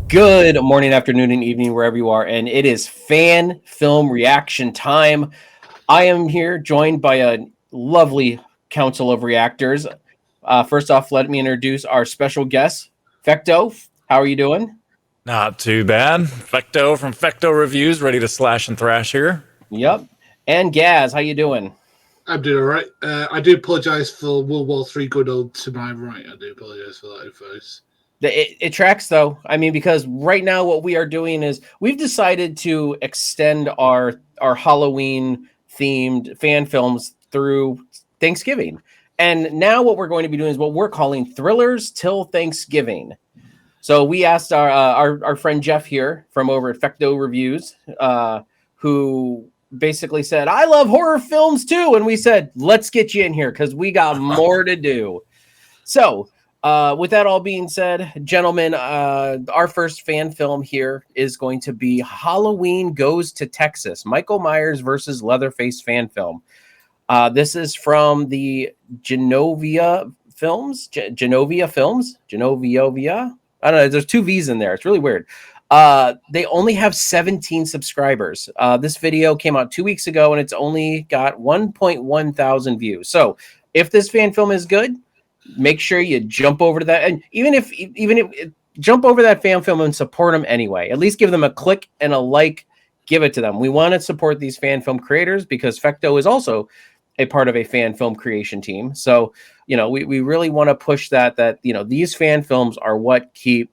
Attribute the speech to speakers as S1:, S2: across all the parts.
S1: Good morning, afternoon, and evening, wherever you are. And it is fan film reaction time. I am here joined by a lovely council of reactors. First off, let me introduce our special guest, Fecto. How are you doing?
S2: Not too bad. Fecto from Fecto Reviews, ready to slash and thrash here.
S1: Yep. And Gaz, how you doing?
S3: I'm doing all right. I do apologise for World War III going on to my right. I do apologise for that, folks.
S1: It tracks though. I mean, because right now what we are doing is we've decided to extend our Halloween themed fan films through Thanksgiving. And now what we're going to be doing is what we're calling thrillers till Thanksgiving. So we asked our friend Jeff here from over at Fecto Reviews, who basically said, "I love horror films too," and we said, "Let's get you in here because we got more to do." So. With that all being said, gentlemen, our first fan film here is going to be Halloween Goes to Texas, Michael Myers versus Leatherface fan film. This is from the Genovia Films. Genovia Films? Genovia? I don't know. There's two V's in there. It's really weird. They only have 17 subscribers. This video came out 2 weeks ago, and it's only got 1.1 thousand views. So if this fan film is good, make sure you jump over to that, and even if jump over that fan film and support them anyway. At least give them a click and a like. Give it to them. We want to support these fan film creators because Fecto is also a part of a fan film creation team. So we really want to push that these fan films are what keep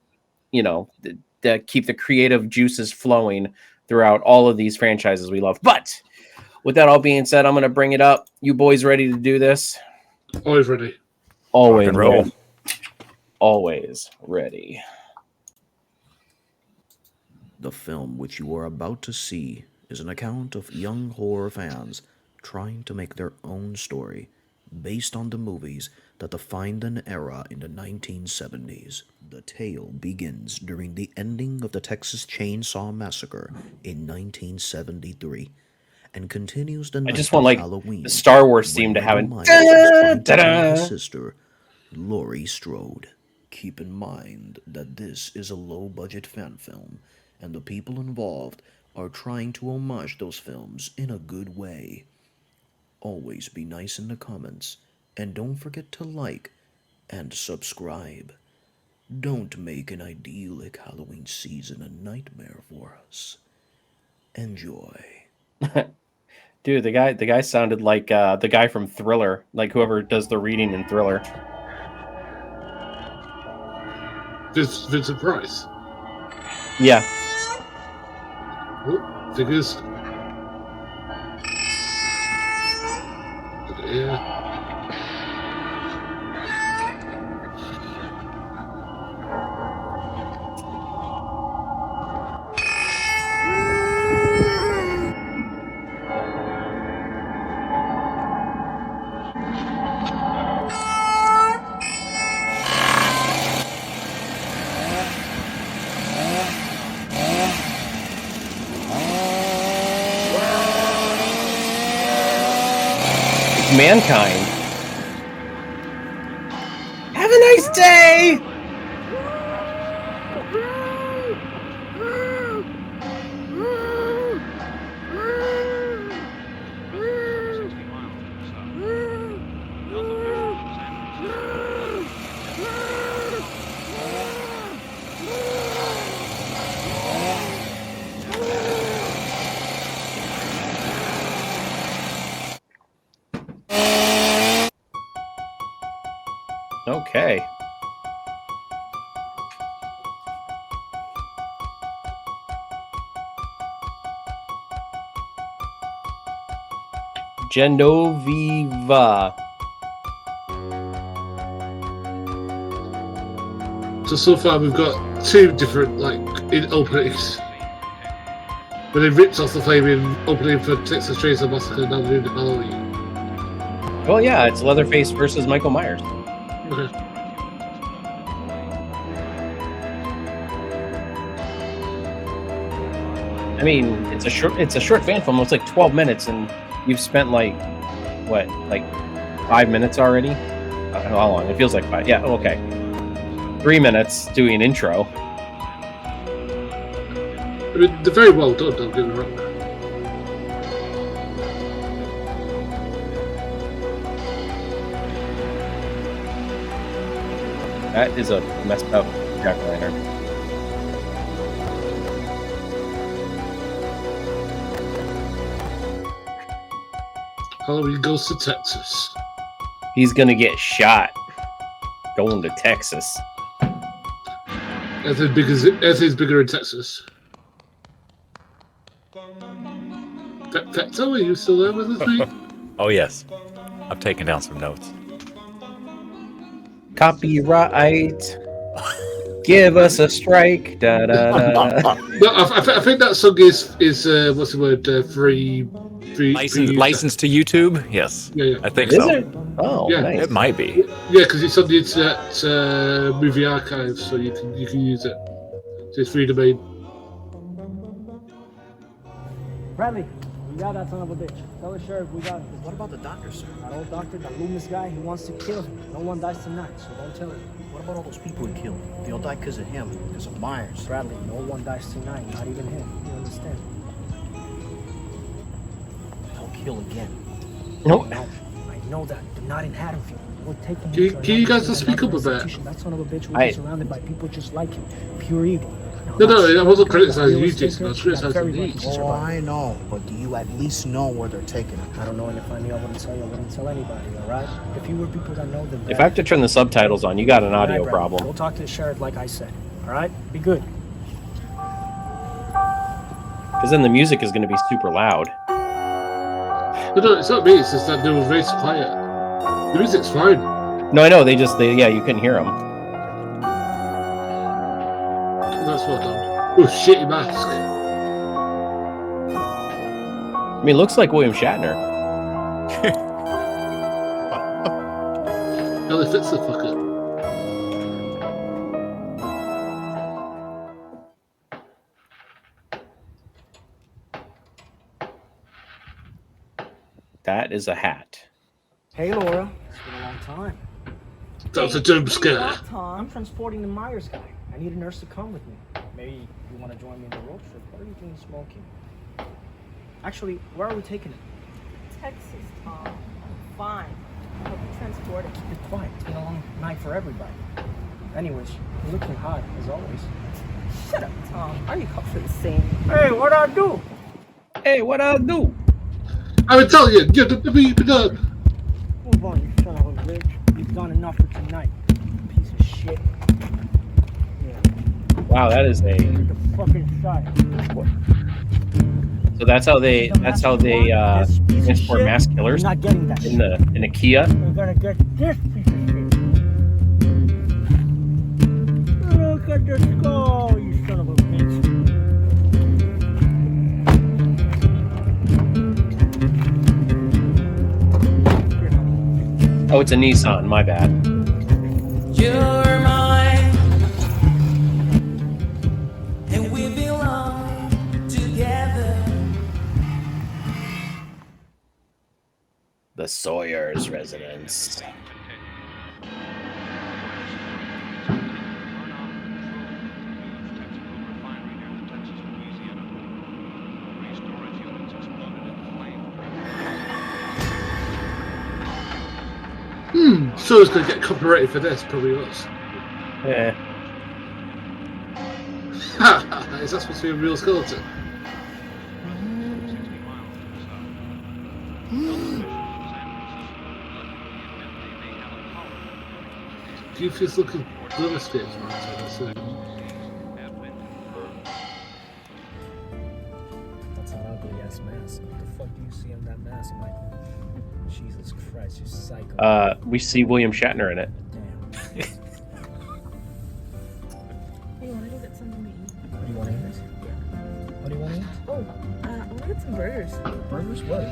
S1: that keep the creative juices flowing throughout all of these franchises we love. But with that all being said, I'm going to bring it up. You boys ready to do this?
S3: Always ready.
S1: Always
S2: Rock and roll.
S1: ready. Always ready.
S4: The film which you are about to see is an account of young horror fans trying to make their own story based on the movies that defined an era in the 1970s. The tale begins during the ending of the Texas Chainsaw Massacre in 1973 and continues the night
S1: I just want
S4: of
S1: like
S4: Halloween,
S1: the Star Wars theme to have it.
S4: his sister, Laurie Strode. Keep in mind that this is a low-budget fan film, and the people involved are trying to homage those films in a good way. Always be nice in the comments, and don't forget to like and subscribe. Don't make an idyllic Halloween season a nightmare for us. Enjoy.
S1: Dude, the guy sounded like the guy from Thriller, like whoever does the reading in Thriller.
S3: Vincent Price.
S1: Yeah.
S3: Oh, figures. Yeah.
S1: Mankind. Have a nice day. Okay. Genovia.
S3: So far we've got two different in openings. But they ripped off the flaming opening for Texas Chainsaw Massacre and now they're doing Halloween.
S1: Well, yeah, it's Leatherface versus Michael Myers.
S3: Okay.
S1: I mean, it's a short fan film. It's like 12 minutes, and you've spent like 5 minutes already. I don't know how long. It feels like 5. Yeah. Okay. 3 minutes doing intro.
S3: I mean, they're very well done, don't get me wrong.
S1: That is a messed up jack-o'-lantern.
S3: Halloween goes to Texas.
S1: He's gonna get shot going to Texas.
S3: Everything's bigger in Texas. Fecto, are you still there with us, mate?
S2: Oh, yes. I've taken down some notes.
S1: Copyright. Give us a strike. Da, da, da, da.
S3: No, I think that song is what's the word? Free.
S2: License to YouTube? Yes.
S3: Yeah.
S2: I think
S1: Is
S2: so.
S1: it? Oh,
S3: Yeah.
S1: nice.
S2: It might be.
S3: Yeah, because it's on the internet movie archive, so you can use it. So it's free domain.
S5: Bradley, we got that son of a bitch. Tell the sheriff we got him.
S4: What about the doctor, sir?
S5: That old doctor, that Loomis guy, he wants to kill him. No one dies tonight, so don't tell him.
S4: What about all those people he killed? They all died because of him, because of Myers.
S5: Bradley, no one dies tonight, not even him. You understand?
S4: He'll kill again.
S1: Nope.
S5: No, I know that, but not in Haddonfield. We're taking
S3: Can you guys just speak up a bit?
S5: That son of a bitch will be surrounded by people just like him. Pure evil.
S3: No, I wasn't criticizing you, Jason. I was criticizing these.
S4: Oh, I know, but do you at least know where they're taking him?
S5: I don't know, and if I knew, I wouldn't tell you. I wouldn't tell anybody, all right? If you were people that know them.
S1: If I have to turn the subtitles on, you got an audio
S5: Go
S1: problem.
S5: talk to the sheriff like I said, all right? Be good.
S1: Because then the music is going to be super loud.
S3: No, it's not me. It's just that they were very quiet. The music's fine.
S1: No, I know. You couldn't hear them.
S3: That's well done. Oh, shitty mask.
S1: I mean, it looks like William Shatner.
S3: Really fits the fucker.
S1: That is a hat.
S5: Hey, Laura. It's been a long time.
S3: That was a jump scare.
S5: I'm transporting the Myers guy. I need a nurse to come with me. Maybe you want to join me in the road trip. What are you doing smoking? Actually, where are we taking it?
S6: Texas, Tom. Fine. I'll help you transport it.
S5: Keep it quiet. It's been a long night for everybody. Anyways, you're looking hot, as always.
S6: Shut up, Tom. Are you cut for the same?
S5: Hey, what'd I do?
S1: Hey, what I do?
S3: I'm Italian. Yeah, the done.
S5: Move on, you son of a bitch. You've done enough for tonight. Piece of shit. Yeah.
S1: Wow, that is a.
S5: You're the fucking shot.
S1: So that's how they transport mass killers
S5: You're not getting that
S1: in a Kia.
S5: You're gonna get this piece of shit. Look at the skull, you son of a bitch.
S1: Oh, it's a Nissan. My bad.
S7: You're mine, and we belong together.
S1: The Sawyer's residence.
S3: So it's going to get copyrighted for this, probably us.
S1: Yeah.
S3: Is that supposed to be a real skeleton? Goofy's looking Leatherface, man.
S5: That's an ugly ass mask. What the fuck do you see on that mask, Michael? Jesus Christ, you psycho.
S1: We see William Shatner in it.
S5: Damn.
S6: Hey, wanna go get something to eat?
S5: What do you want to eat? What do you want to eat?
S6: Oh, I wanna get some burgers.
S5: Burgers? What?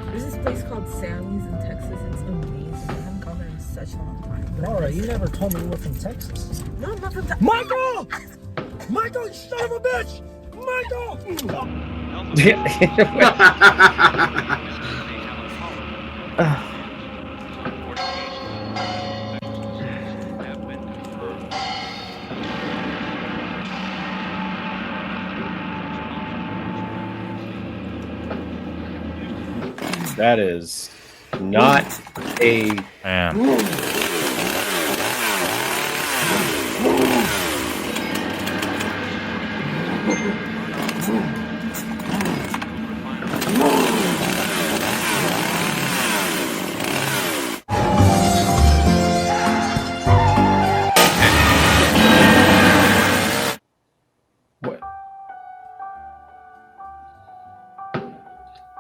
S6: There's this place called Sammy's in Texas. It's amazing. I haven't gone there in such a long time.
S5: Laura, you never told me you were from Texas.
S6: No, I'm not from Texas.
S5: Michael! Michael, you son of a bitch! Michael!
S1: That is not a...
S2: Man.
S1: What?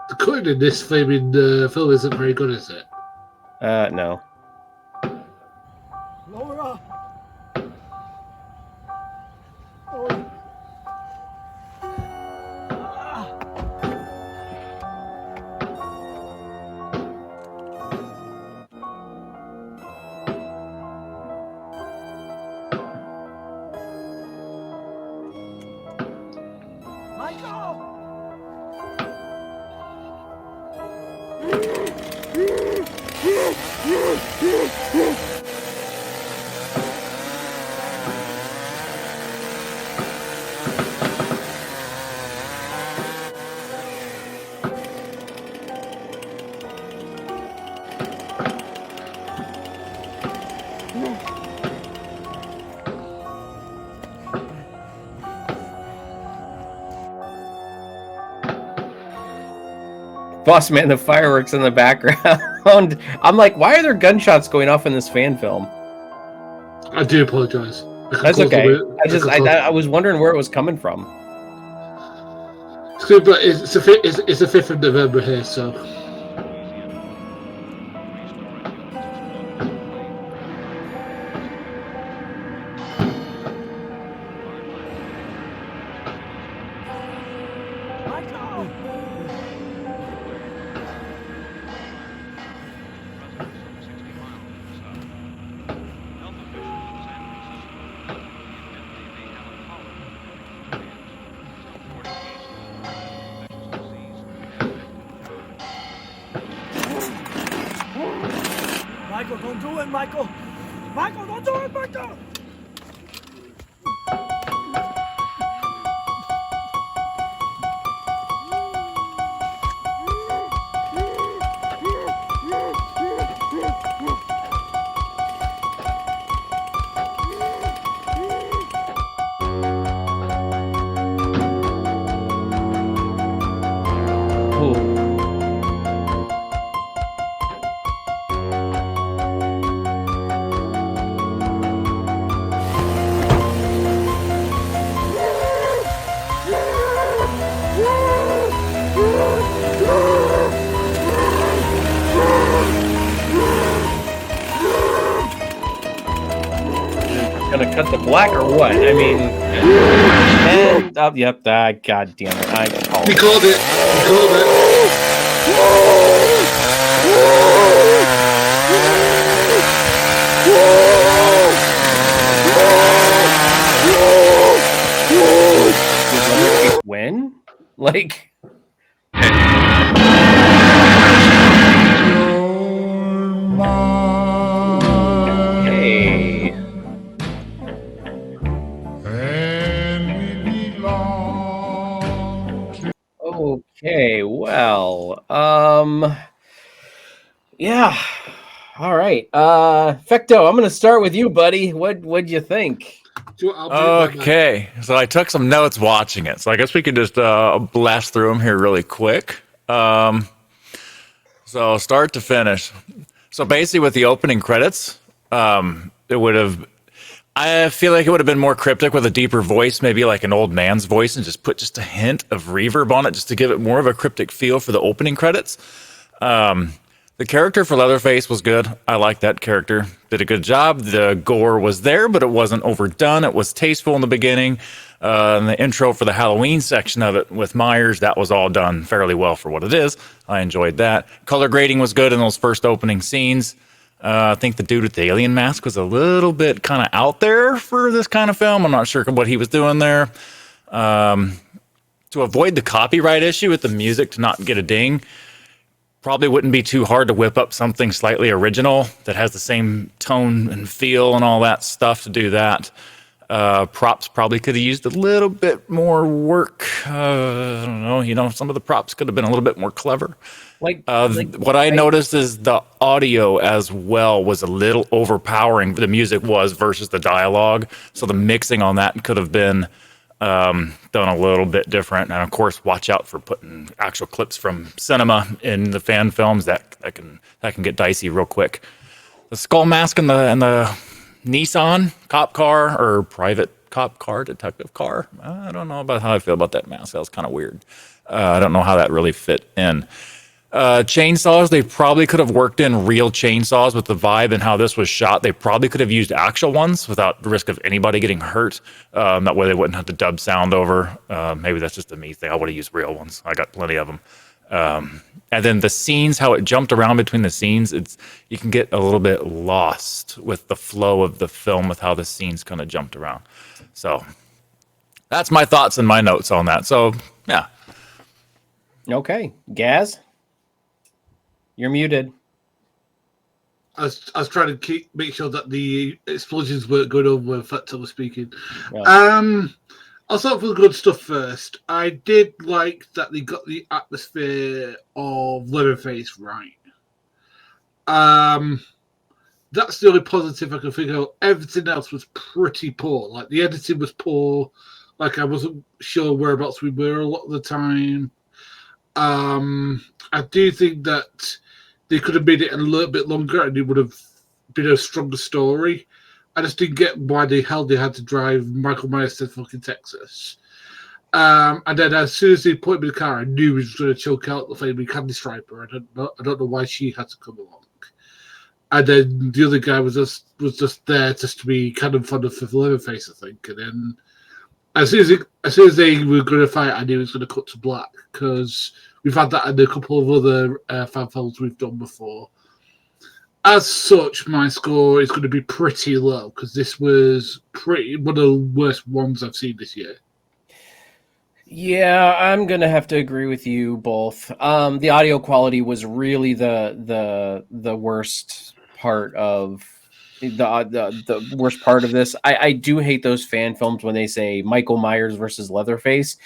S3: The cutting in this flaming film isn't very good, is it?
S1: No.
S5: Laura! Laura! Michael!
S1: Boss man, the fireworks in the background. I'm like, why are there gunshots going off in this fan film?
S3: I do apologise.
S1: That's okay. I was wondering where it was coming from.
S3: It's good, but it's the 5th of November here, so.
S5: Michael! Michael, don't do it, Michael! Michael, don't do it, Michael!
S1: Ooh. Gonna cut the black or what? I mean, and yep. God damn it! I called
S3: We
S1: it.
S3: called it. We called it.
S1: When? Like, hey. Okay, well, yeah. All right. Fecto, I'm gonna start with you, buddy. What'd you think?
S3: I'll do it by
S2: Okay, so I took some notes watching it, so I guess we could just blast through them here really quick. So start to finish. So basically, with the opening credits, it would have. I feel like it would have been more cryptic with a deeper voice, maybe like an old man's voice, and just put just a hint of reverb on it, just to give it more of a cryptic feel for the opening credits. The character for Leatherface was good. I like that character. Did a good job. The gore was there, but it wasn't overdone. It was tasteful in the beginning. And the intro for the Halloween section of it with Myers, that was all done fairly well for what it is. I enjoyed that. Color grading was good in those first opening scenes. I think the dude with the alien mask was a little bit kind of out there for this kind of film. I'm not sure what he was doing there. To avoid the copyright issue with the music to not get a ding, probably wouldn't be too hard to whip up something slightly original that has the same tone and feel and all that stuff to do that. Props probably could have used a little bit more work. I don't know. Some of the props could have been a little bit more clever. What I noticed is the audio as well was a little overpowering. The music was versus the dialogue, so the mixing on that could have been done a little bit different. And of course, watch out for putting actual clips from cinema in the fan films. That can get dicey real quick. The skull mask and the Nissan cop car or private cop car, detective car. I don't know about how I feel about that mask. That was kind of weird. I don't know how that really fit in. Chainsaws, they probably could have worked in real chainsaws with the vibe and how this was shot. They probably could have used actual ones without the risk of anybody getting hurt. That way they wouldn't have to dub sound over. Maybe that's just a me thing. I would have used real ones. I got plenty of them. And then the scenes, how it jumped around between the scenes, you can get a little bit lost with the flow of the film with how the scenes kind of jumped around. So that's my thoughts and my notes on that. So, yeah.
S1: Okay. Gaz? You're muted.
S3: I was trying to make sure that the explosions weren't going over when Factor was speaking. Yeah. I'll start with the good stuff first. I did like that they got the atmosphere of Leatherface right. That's the only positive I can think of. Everything else was pretty poor. Like the editing was poor. Like I wasn't sure whereabouts we were a lot of the time. I do think that they could have made it a little bit longer and it would have been a stronger story. I just didn't get why the hell they had to drive Michael Myers to fucking Texas. And then as soon as they put him in the car, I knew he was going to choke out the flaming candy striper. I don't know why she had to come along. And then the other guy was just there just to be kind of fun of Leatherface, I think. And then as soon as they were going to fight, I knew it was going to cut to black because we've had that in a couple of other fan films we've done before. As such, my score is going to be pretty low because this was one of the worst ones I've seen this year.
S1: Yeah, I'm gonna have to agree with you both. The audio quality was really the worst part of the worst part of this. I do hate those fan films when they say Michael Myers versus Leatherface,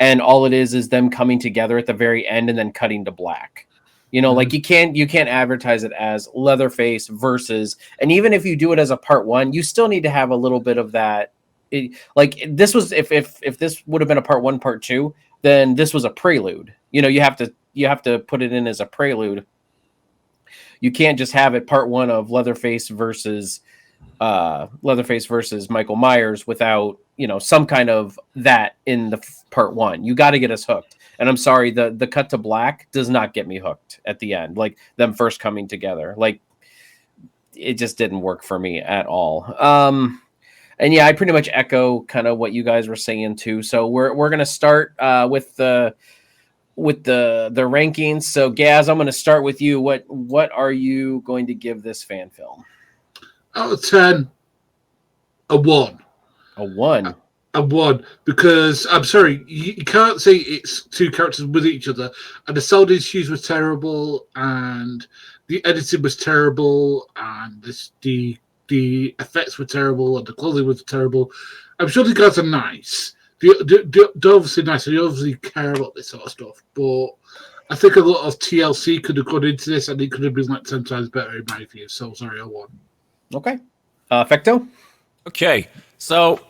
S1: and all it is them coming together at the very end and then cutting to black. Like you can't advertise it as Leatherface versus, and even if you do it as a part one, you still need to have a little bit of that. Like this was, if this would have been a part one, part two, then this was a prelude. You have to put it in as a prelude. You can't just have it part one of Leatherface versus Michael Myers without some kind of that in the part one. You got to get us hooked. And I'm sorry, the cut to black does not get me hooked at the end. Like them first coming together, like it just didn't work for me at all. And yeah, I pretty much echo kind of what you guys were saying too. So we're gonna start with the rankings. So Gaz, I'm gonna start with you. What are you going to give this fan film?
S3: Out of 10, a 1.
S1: A 1.
S3: A 1, because I'm sorry, you can't say it's two characters with each other. And the sound issues were terrible, and the editing was terrible, and the effects were terrible, and the clothing was terrible. I'm sure the guys are nice. They're obviously nice, and they obviously care about this sort of stuff. But I think a lot of TLC could have gone into this, and it could have been like 10 times better in my view. So sorry, I won.
S1: Okay. Fecto?
S2: Okay, so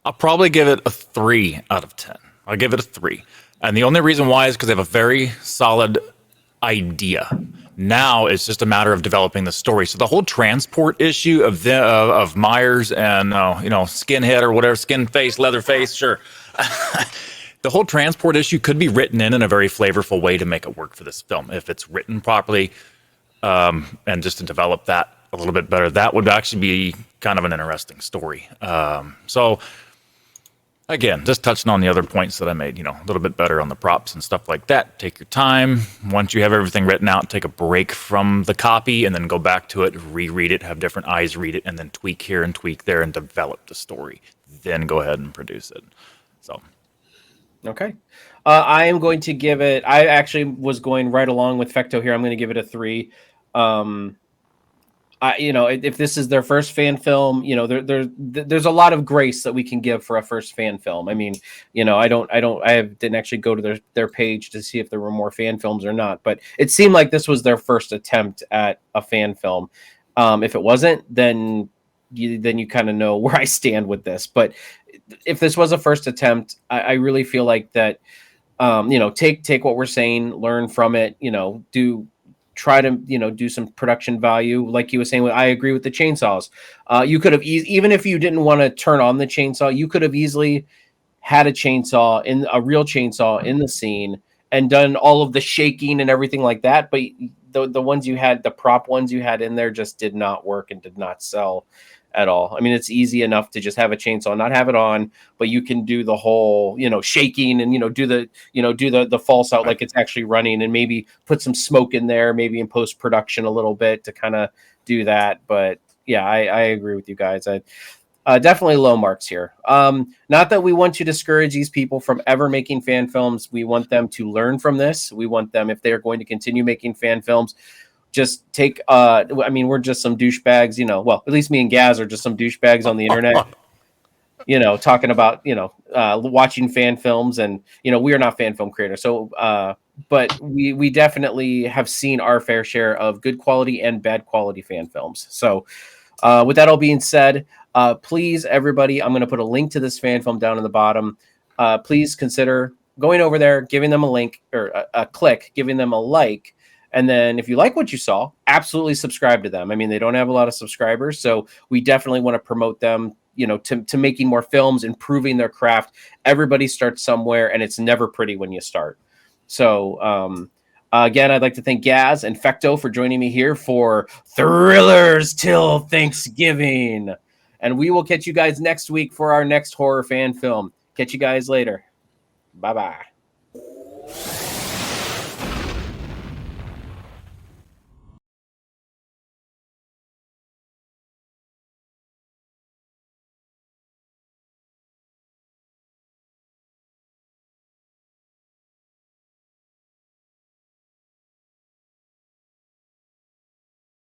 S2: I'll probably give it a 3 out of 10. I'll give it a 3. And the only reason why is because I have a very solid idea. Now it's just a matter of developing the story. So the whole transport issue of Myers and skinhead or whatever, skin face, leather face, sure. The whole transport issue could be written in a very flavorful way to make it work for this film. If it's written properly, and just to develop that a little bit better, that would actually be kind of an interesting story. So again, just touching on the other points that I made, a little bit better on the props and stuff like that. Take your time. Once you have everything written out, take a break from the copy and then go back to it, reread it, have different eyes read it, and then tweak here and tweak there and develop the story. Then go ahead and produce it. So,
S1: okay. I am going to give it, I actually was going right along with Fecto here. I'm going to give it a 3. if this is their first fan film, there's a lot of grace that we can give for a first fan film. I mean, didn't actually go to their page to see if there were more fan films or not, but it seemed like this was their first attempt at a fan film. If it wasn't, then you kind of know where I stand with this. But if this was a first attempt, I really feel like that. Take what we're saying, learn from it. Try to do some production value, like he was saying. I agree with the chainsaws. You could have even if you didn't want to turn on the chainsaw, you could have easily had a real chainsaw in the scene and done all of the shaking and everything like that. But the ones you had, the prop ones you had in there, just did not work and did not sell at all. I mean, it's easy enough to just have a chainsaw, not have it on, but you can do the whole, shaking and, do the false out like it's actually running, and maybe put some smoke in there, maybe in post production a little bit to kind of do that. But yeah, I agree with you guys. Definitely low marks here. Not that we want to discourage these people from ever making fan films. We want them to learn from this. We want them, if they're going to continue making fan films, just take we're just some douchebags, well, at least me and Gaz are just some douchebags on the internet, talking about, watching fan films, and, we are not fan film creators. So, but we definitely have seen our fair share of good quality and bad quality fan films. So, with that all being said, please, everybody, I'm going to put a link to this fan film down in the bottom. Please consider going over there, giving them a link or a click, giving them a like. And then if you like what you saw, absolutely subscribe to them. I mean, they don't have a lot of subscribers, so we definitely want to promote them, to making more films, improving their craft. Everybody starts somewhere, and it's never pretty when you start. So, again, I'd like to thank Gaz and Fecto for joining me here for Thrillers Till Thanksgiving. And we will catch you guys next week for our next horror fan film. Catch you guys later. Bye-bye.